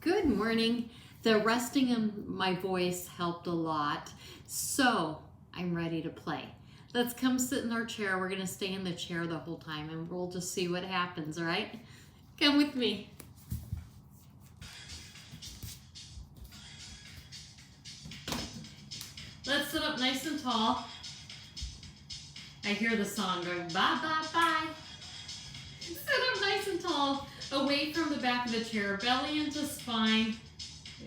Good morning. The resting in my voice helped a lot, so I'm ready to play. Let's come sit in our chair. We're going to stay in the chair the whole time and we'll just see what happens, all right? Come with me. Let's sit up nice and tall. I hear the song going, bye, bye, bye. Sit up nice and tall, away from the back of the chair, belly into spine.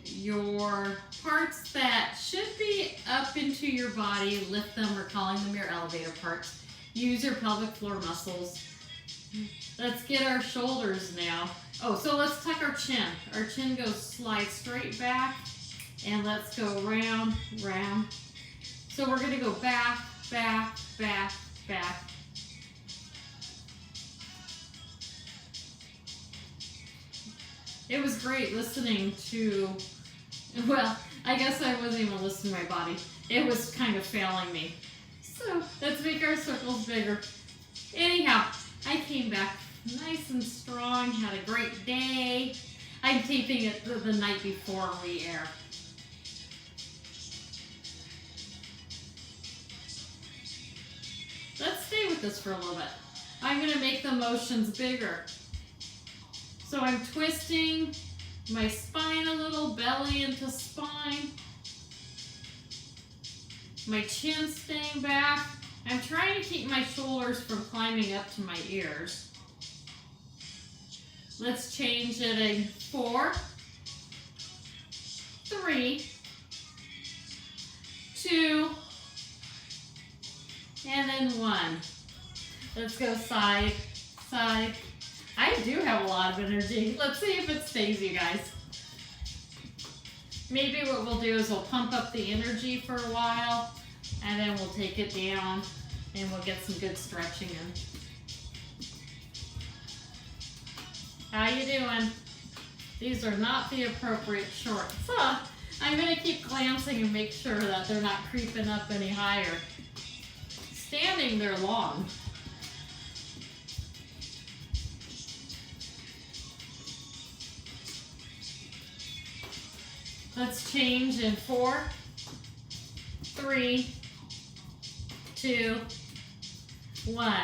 Your parts that should be up into your body, lift them. We're calling them your elevator parts. Use your pelvic floor muscles. Let's get our shoulders now. Oh, so let's tuck our chin. Our chin goes slide straight back, and let's go round, round. So we're gonna go back, back, back, back. It was great listening to, well, I guess I wasn't even listening to my body. It was kind of failing me. So let's make our circles bigger. Anyhow, I came back nice and strong, had a great day. I'm taping it the night before we air. Let's stay with this for a little bit. I'm going to make the motions bigger. So I'm twisting my spine a little, belly into spine. My chin staying back. I'm trying to keep my shoulders from climbing up to my ears. Let's change it in 4, 3, 2, and then 1. Let's go side, side. I do have a lot of energy. Let's see if it stays, you guys. Maybe what we'll do is we'll pump up the energy for a while, and then we'll take it down, and we'll get some good stretching in. How you doing? These are not the appropriate shorts. I'm gonna keep glancing and make sure that they're not creeping up any higher. Standing, they're long. Let's change in 4, 3, 2, 1.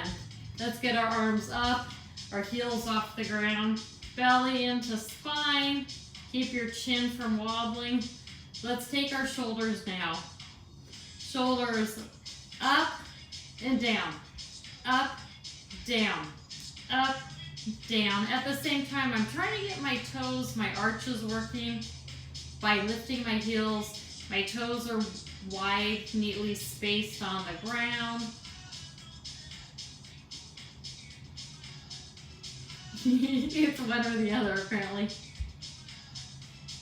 Let's get our arms up, our heels off the ground, belly into spine. Keep your chin from wobbling. Let's take our shoulders now. Shoulders up and down, up, down, up, down. At the same time, I'm trying to get my toes, my arches working. By lifting my heels, my toes are wide, neatly spaced on the ground. It's one or the other, apparently.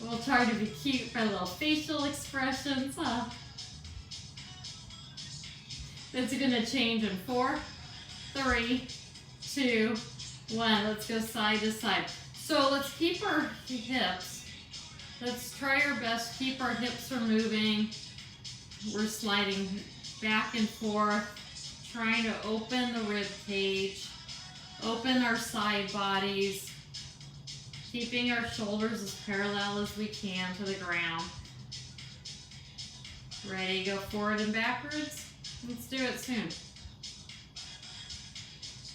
We'll try to be cute for little facial expressions. It's gonna change in 4, 3, 2, 1. Let's go side to side. So let's keep our hips. Let's try our best, keep our hips from moving. We're sliding back and forth, trying to open the rib cage, open our side bodies, keeping our shoulders as parallel as we can to the ground. Ready to go forward and backwards? Let's do it soon.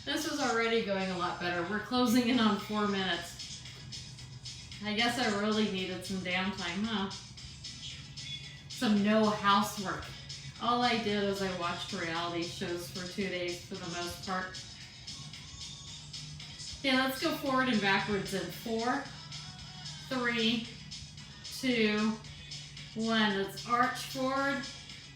This is already going a lot better. We're closing in on 4 minutes. I guess I really needed some downtime, huh? Some no housework. All I did was I watched reality shows for 2 days for the most part. Okay, let's go forward and backwards in 4, 3, 2, 1. Let's arch forward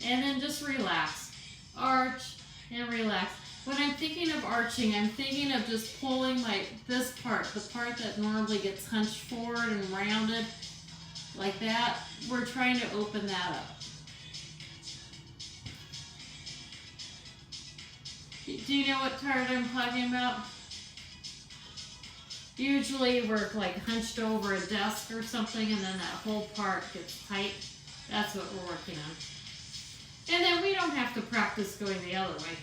and then just relax. Arch and relax. When I'm thinking of arching, I'm thinking of just pulling this part, the part that normally gets hunched forward and rounded like that. We're trying to open that up. Do you know what part I'm talking about? Usually we're like hunched over a desk or something, and then that whole part gets tight. That's what we're working on. And then we don't have to practice going the other way.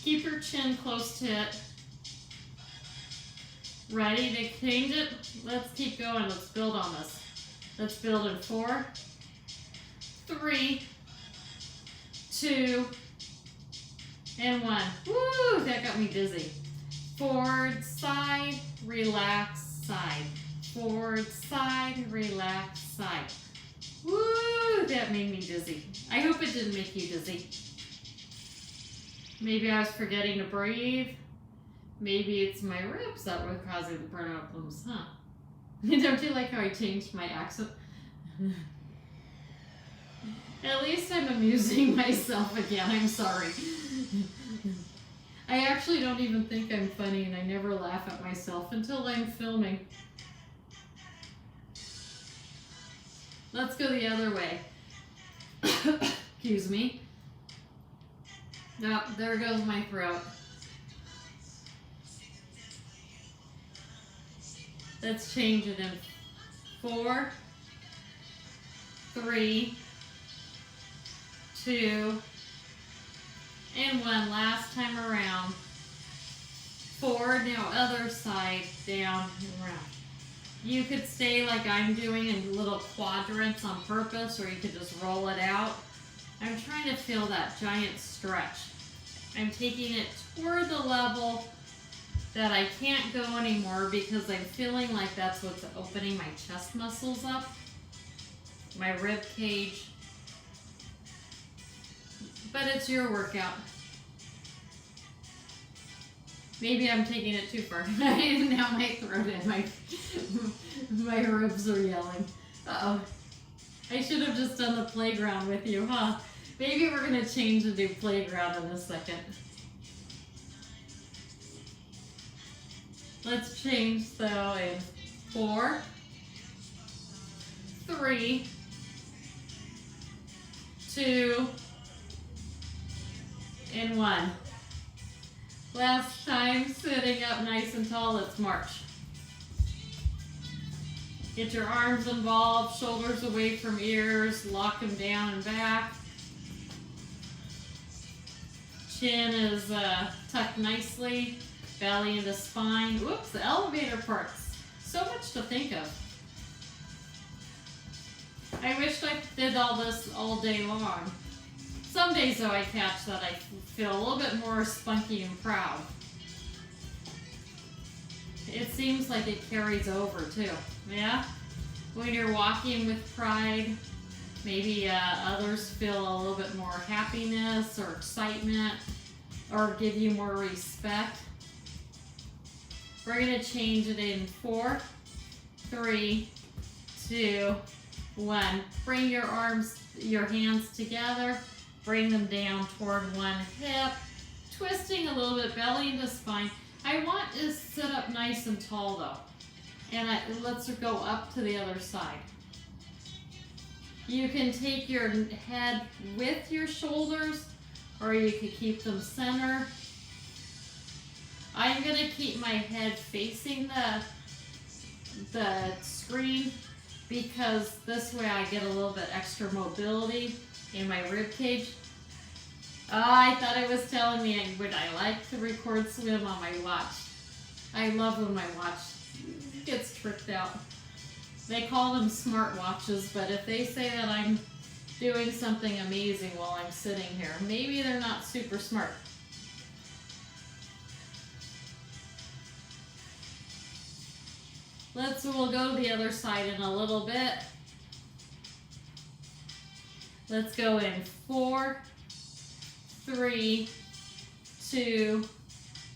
Keep your chin close to it. Ready to change it? Let's keep going. Let's build on this. Let's build in 4, 3, 2, and 1. Woo! That got me dizzy. Forward, side, relax, side. Forward, side, relax, side. Woo! That made me dizzy. I hope it didn't make you dizzy. Maybe I was forgetting to breathe. Maybe it's my ribs that were causing the problems, huh? Don't you like how I changed my accent? At least I'm amusing myself again. I'm sorry. I actually don't even think I'm funny, and I never laugh at myself until I'm filming. Let's go the other way. Excuse me. Oh, there goes my throat. Let's change it in 4, 3, 2, and 1. Last time around. Forward, now other side, down, and around. You could stay like I'm doing in little quadrants on purpose, or you could just roll it out. I'm trying to feel that giant stretch. I'm taking it toward the level that I can't go anymore because I'm feeling like that's what's opening my chest muscles up, my rib cage. But it's your workout. Maybe I'm taking it too far. Now my throat and my ribs are yelling. Uh-oh. I should have just done the playground with you, huh? Maybe we're going to change and do playground in a second. Let's change though in 4, 3, 2, and 1. Last time, sitting up nice and tall, let's march. Get your arms involved, shoulders away from ears, lock them down and back. Chin is tucked nicely, belly into spine. Whoops, the elevator parts. So much to think of. I wish I did all this all day long. Some days though I catch that I feel a little bit more spunky and proud. It seems like it carries over too, yeah? When you're walking with pride, maybe others feel a little bit more happiness or excitement or give you more respect. We're gonna change it in 4, 3, 2, 1. Bring your arms, your hands together. Bring them down toward one hip. Twisting a little bit, belly into spine. I want to sit up nice and tall though. And let's go up to the other side. You can take your head with your shoulders, or you could keep them center. I'm gonna keep my head facing the screen because this way I get a little bit extra mobility in my rib cage. Oh, I thought it was telling me would I like to record swim on my watch. I love when my watch gets tricked out. They call them smart watches, but if they say that I'm doing something amazing while I'm sitting here, maybe they're not super smart. We'll go to the other side in a little bit. Let's go in 4, 3, 2,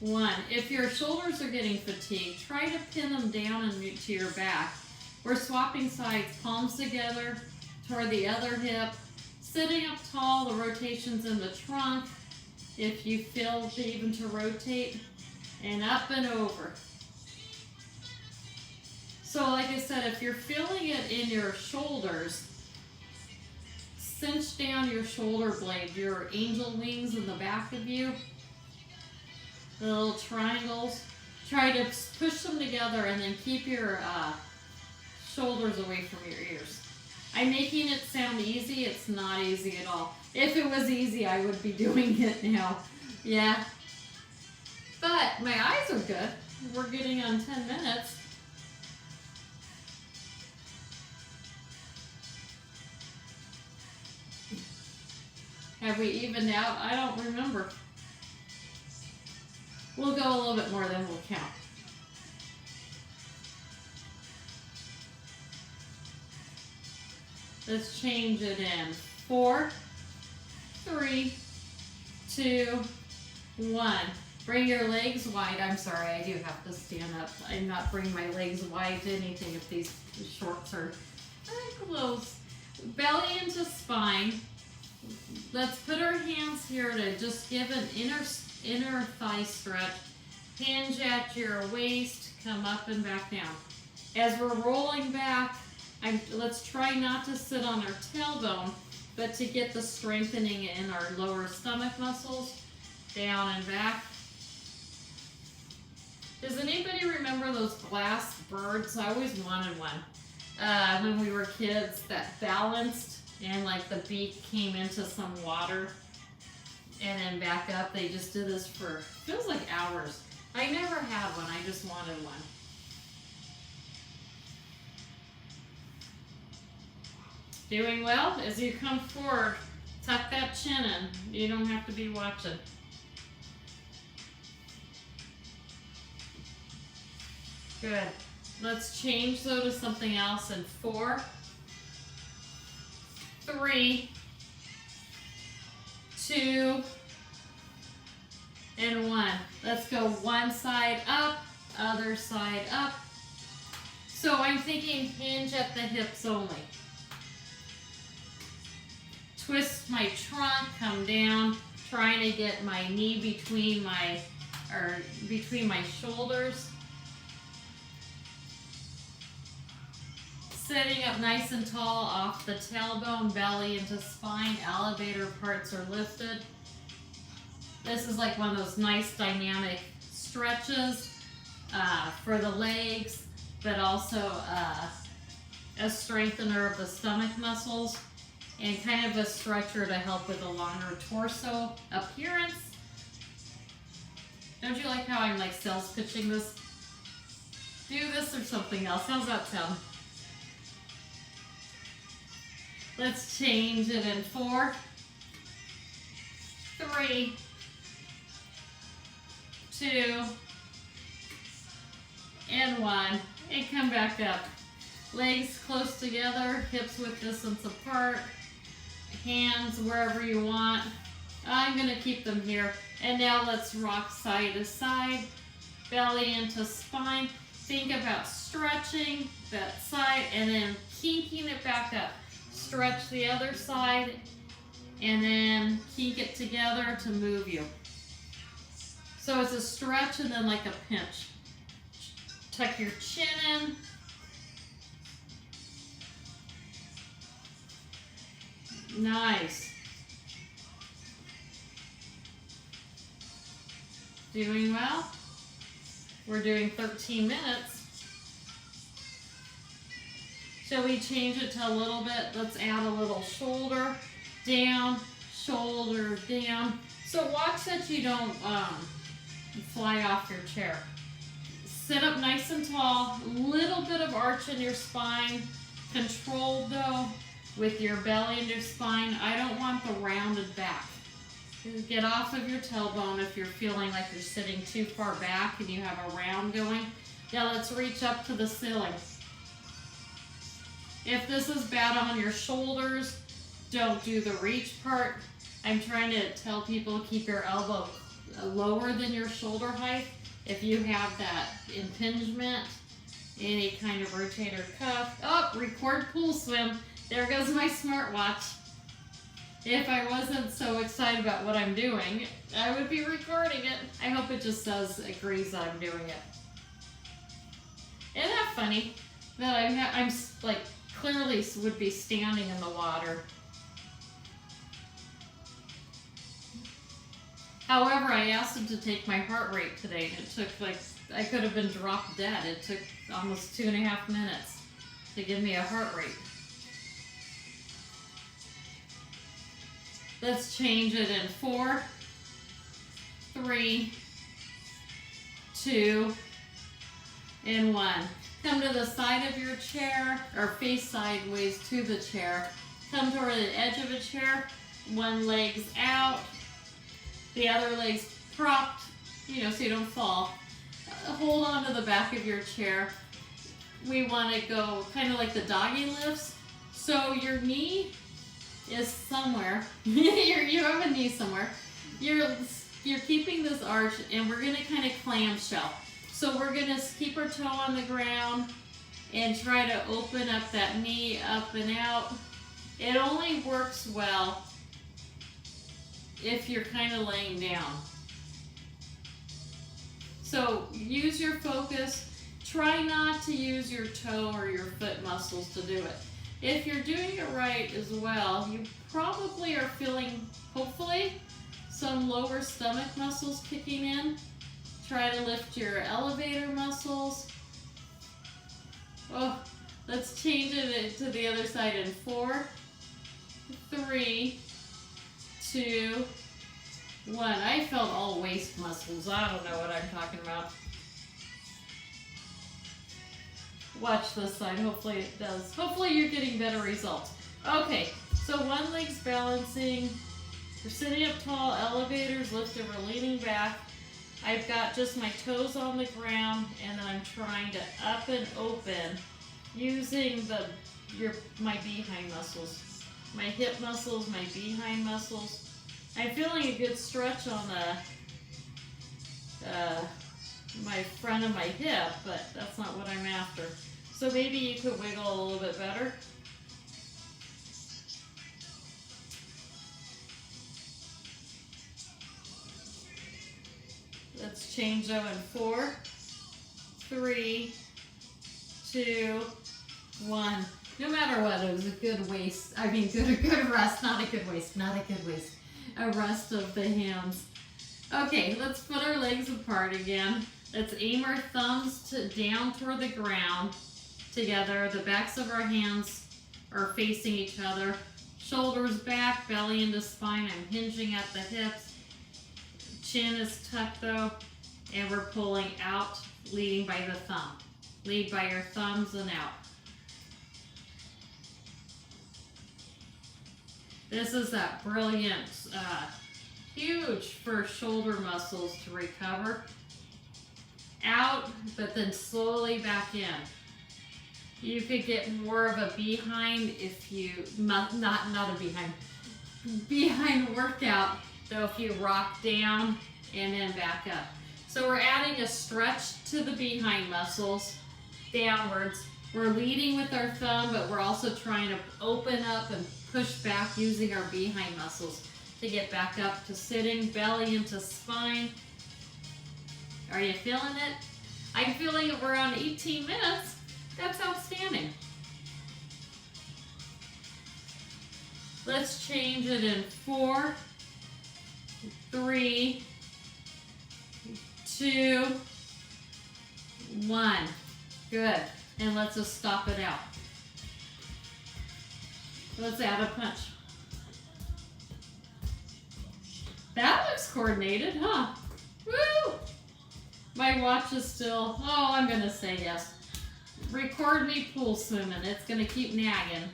1. If your shoulders are getting fatigued, try to pin them down and to your back. We're swapping sides, palms together toward the other hip. Sitting up tall, the rotation's in the trunk. If you feel even to rotate, and up and over. So like I said, if you're feeling it in your shoulders, cinch down your shoulder blade, your angel wings in the back of you, the little triangles. Try to push them together and then keep your shoulders away from your ears. I'm making it sound easy. It's not easy at all. If it was easy, I would be doing it now. Yeah. But my eyes are good. We're getting on 10 minutes. Have we evened out? I don't remember. We'll go a little bit more, then we'll count. Let's change it in 4, 3, 2, 1. Bring your legs wide. I'm sorry, I do have to stand up. I'm not bringing my legs wide to anything if these shorts are very close. Belly into spine. Let's put our hands here to just give an inner thigh stretch. Hinge at your waist, come up and back down. As we're rolling back, let's try not to sit on our tailbone, but to get the strengthening in our lower stomach muscles, down and back. Does anybody remember those glass birds? I always wanted one. When we were kids, that balanced and like the beak came into some water and then back up. They just did this for, feels like hours. I never had one, I just wanted one. Doing well. As you come forward, tuck that chin in. You don't have to be watching. Good. Let's change though to something else in 4, 3, 2, and 1. Let's go one side up, other side up. So I'm thinking hinge at the hips only. Twist my trunk, come down, trying to get my knee between my shoulders. Sitting up nice and tall off the tailbone, belly into spine, elevator parts are lifted. This is like one of those nice dynamic stretches for the legs, but also a strengthener of the stomach muscles and kind of a stretcher to help with a longer torso appearance. Don't you like how I'm like sales pitching this? Do this or something else. How's that sound? Let's change it in 4, 3, 2, and 1. And come back up. Legs close together, hips width distance apart, hands wherever you want. I'm going to keep them here. And now let's rock side to side, belly into spine. Think about stretching that side and then kinking it back up. Stretch the other side and then kink it together to move you. So it's a stretch and then like a pinch. Tuck your chin in. Nice. Doing well. We're doing 13 minutes. Shall we change it to a little bit? Let's add a little shoulder down, shoulder down. So watch that you don't fly off your chair. Sit up nice and tall, little bit of arch in your spine, controlled though with your belly and your spine. I don't want the rounded back. Get off of your tailbone if you're feeling like you're sitting too far back and you have a round going. Now let's reach up to the ceiling. If this is bad on your shoulders, don't do the reach part. I'm trying to tell people keep your elbow lower than your shoulder height. If you have that impingement, any kind of rotator cuff. Oh, record pool swim. There goes my smartwatch. If I wasn't so excited about what I'm doing, I would be recording it. I hope it just says agrees that I'm doing it. Isn't that funny? That I'm like clearly would be standing in the water. However, I asked him to take my heart rate today, and it took like, I could have been dropped dead. It took almost 2.5 minutes to give me a heart rate. Let's change it in 4, 3, 2, and 1. Come to the side of your chair, or face sideways to the chair. Come toward the edge of a chair. One leg's out, the other leg's propped, so you don't fall. Hold on to the back of your chair. We want to go kind of like the doggy lifts. So your knee is somewhere. You have a knee somewhere. You're keeping this arch, and we're going to kind of clamshell. So we're going to keep our toe on the ground and try to open up that knee up and out. It only works well if you're kind of laying down. So use your focus. Try not to use your toe or your foot muscles to do it. If you're doing it right as well, you probably are feeling, hopefully, some lower stomach muscles kicking in. Try to lift your elevator muscles. Oh, let's change it to the other side in 4, 3, 2, 1. I felt all waist muscles. I don't know what I'm talking about. Watch this side. Hopefully it does. Hopefully you're getting better results. Okay, so one leg's balancing. We're sitting up tall, elevators lifted, we're leaning back. I've got just my toes on the ground, and then I'm trying to up and open using my behind muscles. My hip muscles, my behind muscles. I'm feeling a good stretch on my front of my hip, but that's not what I'm after. So maybe you could wiggle a little bit better. Let's change though in 4, 3, 2, 1. No matter what, it was a good waist. I mean, good rest, not a good waist, not a good waist. A rest of the hands. Okay, let's put our legs apart again. Let's aim our thumbs down toward the ground together. The backs of our hands are facing each other. Shoulders back, belly into spine. I'm hinging at the hips. Chin is tucked though, and we're pulling out, leading by the thumb. Lead by your thumbs and out. This is that brilliant, huge for shoulder muscles to recover. Out, but then slowly back in. You could get more of a behind if you, not a behind workout, though, if you rock down and then back up. So we're adding a stretch to the behind muscles downwards. We're leading with our thumb, but we're also trying to open up and push back using our behind muscles to get back up to sitting, belly into spine. Are you feeling it? I'm feeling it. We're around 18 minutes. That's outstanding. Let's change it in 4, 3, 2, 1. Good. And let's just stop it out. Let's add a punch. That looks coordinated, huh? Woo! My watch is still, I'm gonna say yes. Record me pool swimming. It's gonna keep nagging.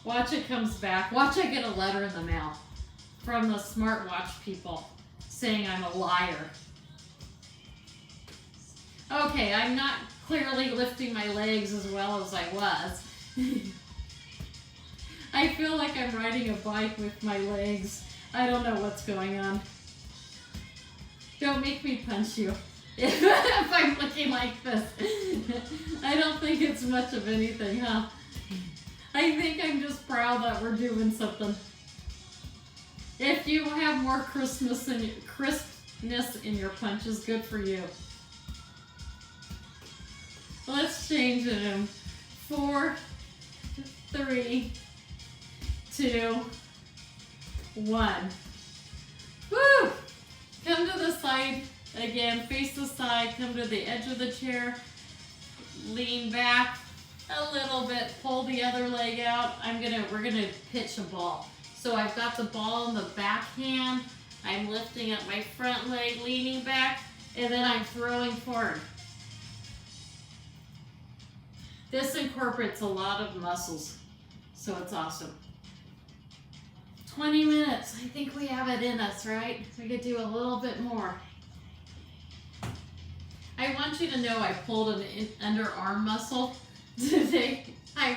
Watch it comes back. Watch I get a letter in the mail from the smartwatch people saying I'm a liar. Okay, I'm not clearly lifting my legs as well as I was. I feel like I'm riding a bike with my legs. I don't know what's going on. Don't make me punch you if I'm looking like this. I don't think it's much of anything, huh? I think I'm just proud that we're doing something. If you have more crispness in your punches, good for you. Let's change it in 4, 3, 2, 1. Woo! Come to the side again, face the side, come to the edge of the chair, lean back a little bit, pull the other leg out. We're gonna pitch a ball. So I've got the ball in the back hand, I'm lifting up my front leg, leaning back, and then I'm throwing forward. This incorporates a lot of muscles, so it's awesome. 20 minutes. I think we have it in us, right? We could do a little bit more. I want you to know I pulled an underarm muscle today. I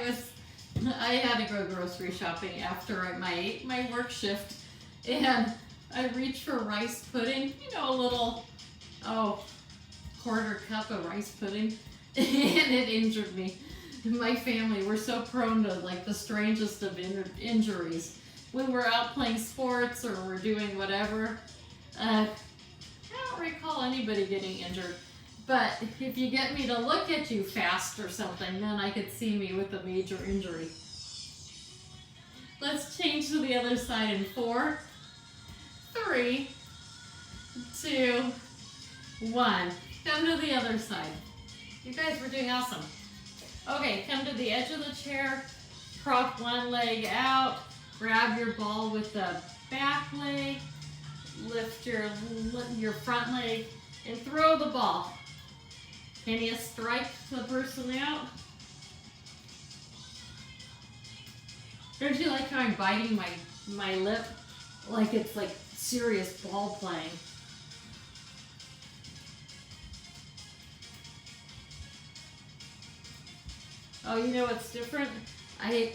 had to go grocery shopping after my work shift, and I reached for rice pudding, you know, a little, quarter cup of rice pudding, and it injured me. My family, we're so prone to like the strangest of injuries. When we're out playing sports or we're doing whatever, I don't recall anybody getting injured. But if you get me to look at you fast or something, then I could see me with a major injury. Let's change to the other side in 4, 3, 2, 1. Come to the other side. You guys were doing awesome. Okay, come to the edge of the chair, prop one leg out, grab your ball with the back leg, lift your front leg, and throw the ball. Can you strike the person out? Don't you like how I'm biting my lip like it's like serious ball playing? Oh, you know what's different? I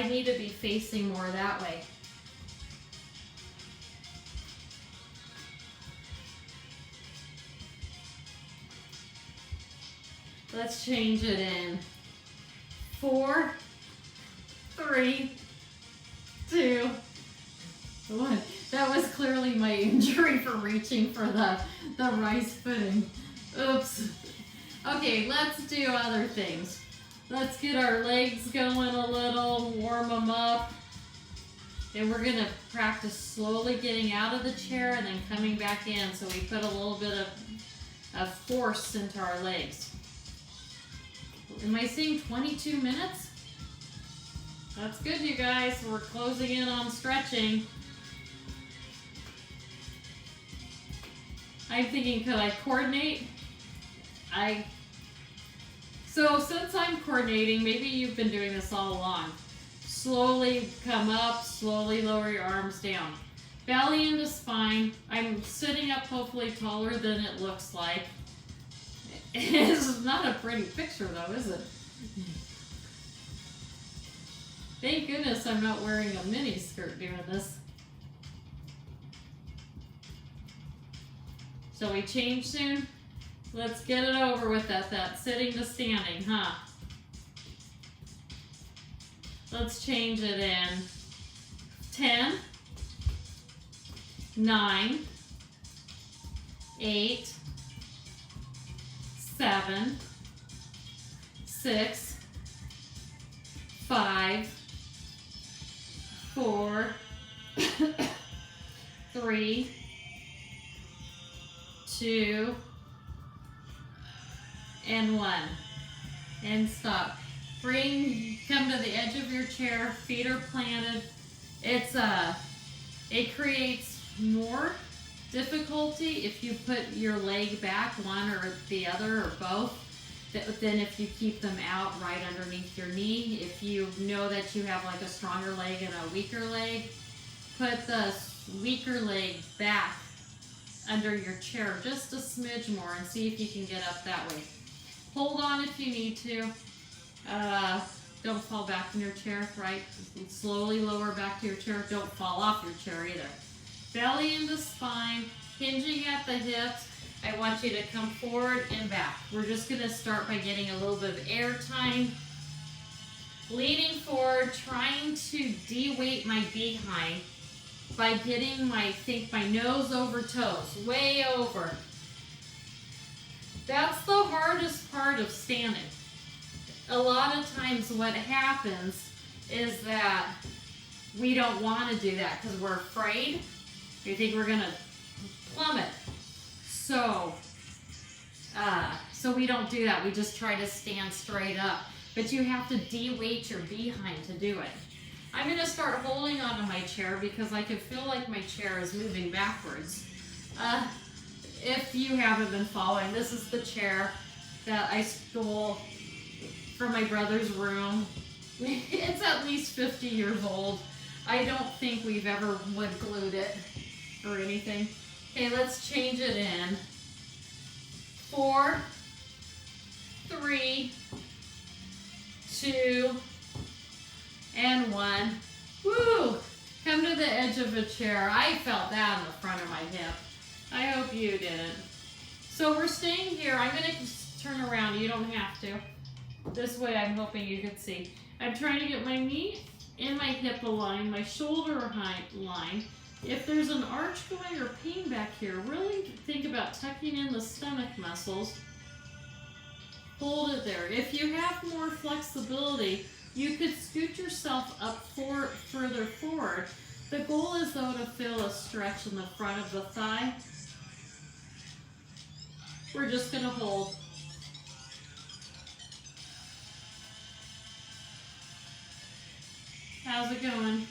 need to be facing more that way. Let's change it in 4, 3, 2, 1. That was clearly my injury for reaching for the rice pudding. Oops. Okay, let's do other things. Let's get our legs going a little, warm them up. And we're gonna practice slowly getting out of the chair and then coming back in, so we put a little bit of force into our legs. Am I seeing 22 minutes? That's good, you guys. We're closing in on stretching. I'm thinking, could I coordinate? So since I'm coordinating, maybe you've been doing this all along. Slowly come up, slowly lower your arms down. Belly into spine. I'm sitting up hopefully taller than it looks like. It's not a pretty picture though, is it? Thank goodness I'm not wearing a mini skirt doing this. So we change soon? Let's get it over with that sitting to standing, huh? Let's change it in 10, 9, 8, 7, 6, 5, 4, 3, 2, and 1. And stop. Come to the edge of your chair, feet are planted. It creates more difficulty if you put your leg back, one or the other or both, than if you keep them out right underneath your knee. If you know that you have like a stronger leg and a weaker leg, put the weaker leg back under your chair just a smidge more and see if you can get up that way. Hold on if you need to. Don't fall back in your chair, right? Slowly lower back to your chair. Don't fall off your chair either. Belly into spine, hinging at the hips. I want you to come forward and back. We're just going to start by getting a little bit of air time. Leaning forward, trying to de-weight my behind by getting my nose over toes, way over. That's the hardest part of standing. A lot of times what happens is that we don't want to do that because we're afraid. We think we're going to plummet. So we don't do that. We just try to stand straight up. But you have to de-weight your behind to do it. I'm going to start holding onto my chair because I can feel like my chair is moving backwards. If you haven't been following, this is the chair that I stole from my brother's room. It's at least 50 years old. I don't think we've ever wood glued it or anything. Okay, let's change it in. 4, 3, 2, and 1. Woo! Come to the edge of a chair. I felt that in the front of my hip. I hope you didn't. So we're staying here. I'm going to turn around. You don't have to. This way I'm hoping you can see. I'm trying to get my knee and my hip aligned, my shoulder height line. If there's an arch going or pain back here, really think about tucking in the stomach muscles. Hold it there. If you have more flexibility, you could scoot yourself up further forward. The goal is though to feel a stretch in the front of the thigh. We're just going to hold. How's it going?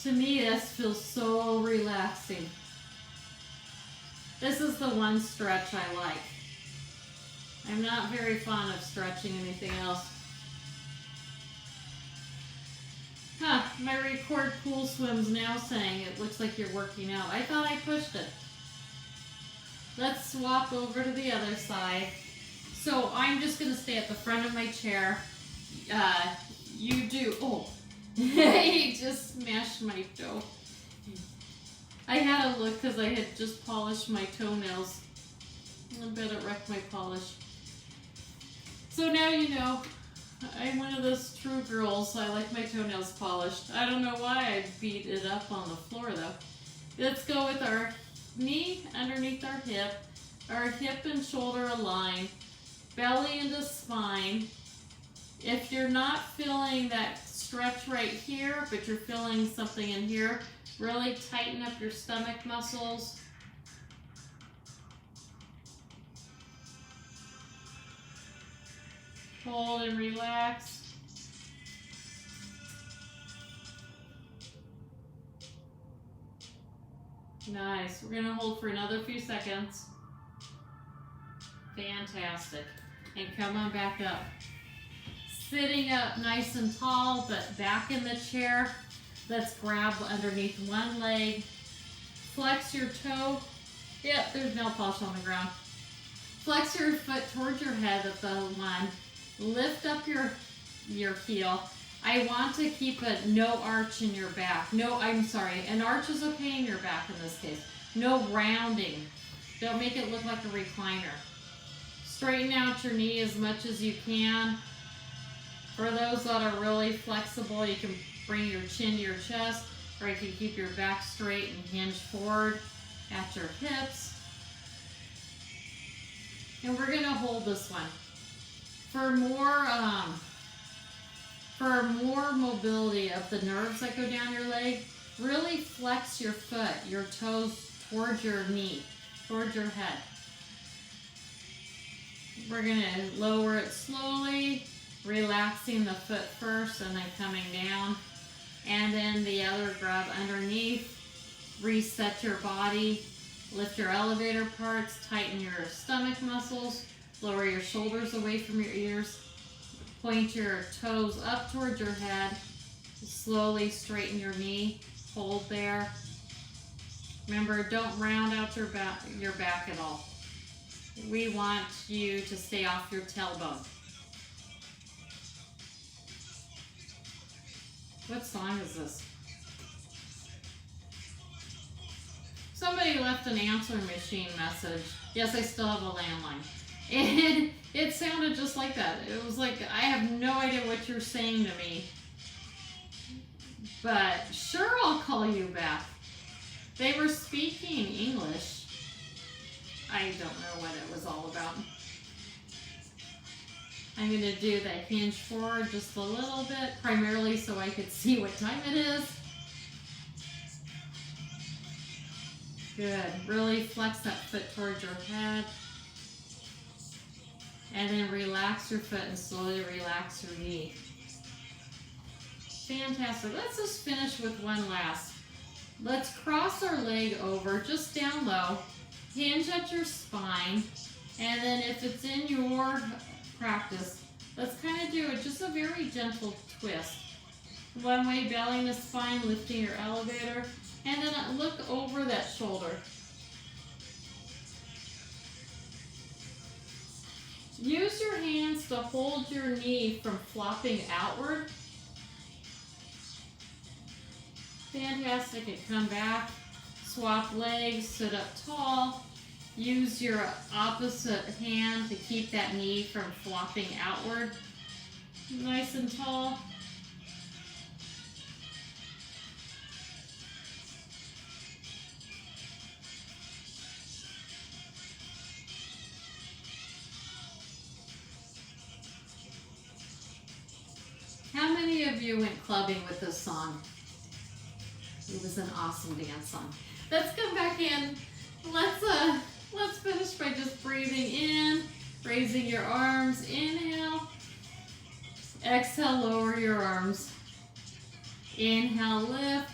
To me, this feels so relaxing. This is the one stretch I like. I'm not very fond of stretching anything else. Huh, my record pool swim's now saying it looks like you're working out. I thought I pushed it. Let's swap over to the other side. So I'm just gonna stay at the front of my chair. You do, oh, he just smashed my toe. I had to look because I had just polished my toenails. I bet it wrecked my polish. So now you know, I'm one of those true girls. I like my toenails polished. I don't know why I beat it up on the floor though. Let's go with our knee underneath our hip and shoulder aligned, belly into spine. If you're not feeling that stretch right here, but you're feeling something in here, really tighten up your stomach muscles. Hold and relax. Nice. We're going to hold for another few seconds. Fantastic. And come on back up. Sitting up nice and tall, but back in the chair. Let's grab underneath one leg. Flex your toe. Yep, there's nail polish on the ground. Flex your foot towards your head at the one. Lift up your heel. I want to keep no arch in your back. No, I'm sorry. An arch is okay in your back in this case. No rounding. Don't make it look like a recliner. Straighten out your knee as much as you can. For those that are really flexible, you can bring your chin to your chest, or you can keep your back straight and hinge forward at your hips. And we're going to hold this one. For more mobility of the nerves that go down your leg, really flex your foot, your toes towards your knee, towards your head. We're going to lower it slowly, relaxing the foot first and then coming down. And then the other grab underneath, reset your body, lift your elevator parts, tighten your stomach muscles, lower your shoulders away from your ears, point your toes up towards your head, slowly straighten your knee, hold there. Remember, don't round out your back at all. We want you to stay off your tailbone. What song is this? Somebody left an answering machine message. Yes, I still have a landline. And it sounded just like that. It was like, I have no idea what you're saying to me. But sure, I'll call you back. They were speaking English. I don't know what it was all about. I'm going to do the hinge forward just a little bit, primarily so I could see what time it is. Good. Really flex that foot towards your head. And then relax your foot and slowly relax your knee. Fantastic. Let's just finish with one last. Let's cross our leg over just down low. Hinge at your spine. And then if it's in your practice, let's do just a very gentle twist. One way, belly to spine, lifting your elevator, and then look over that shoulder. Use your hands to hold your knee from flopping outward. Fantastic. And come back, swap legs, sit up tall. Use your opposite hand to keep that knee from flopping outward. Nice and tall. How many of you went clubbing with this song? It was an awesome dance song. Let's come back in. Let's finish by just breathing in, raising your arms. Inhale. Exhale, lower your arms. Inhale, lift.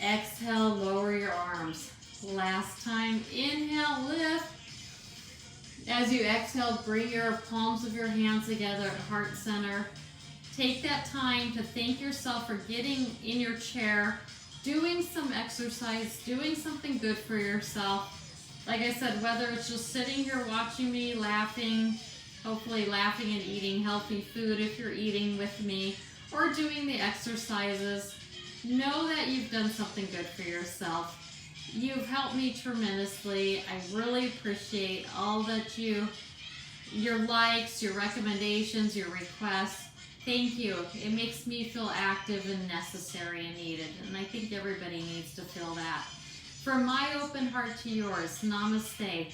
Exhale, lower your arms. Last time, inhale, lift. As you exhale, bring your palms of your hands together at heart center. Take that time to thank yourself for getting in your chair, doing some exercise, doing something good for yourself. Like I said, whether it's just sitting here watching me, laughing, hopefully laughing and eating healthy food if you're eating with me, or doing the exercises, know that you've done something good for yourself. You've helped me tremendously. I really appreciate all that your likes, your recommendations, your requests. Thank you. It makes me feel active and necessary and needed. And I think everybody needs to feel that. From my open heart to yours, namaste.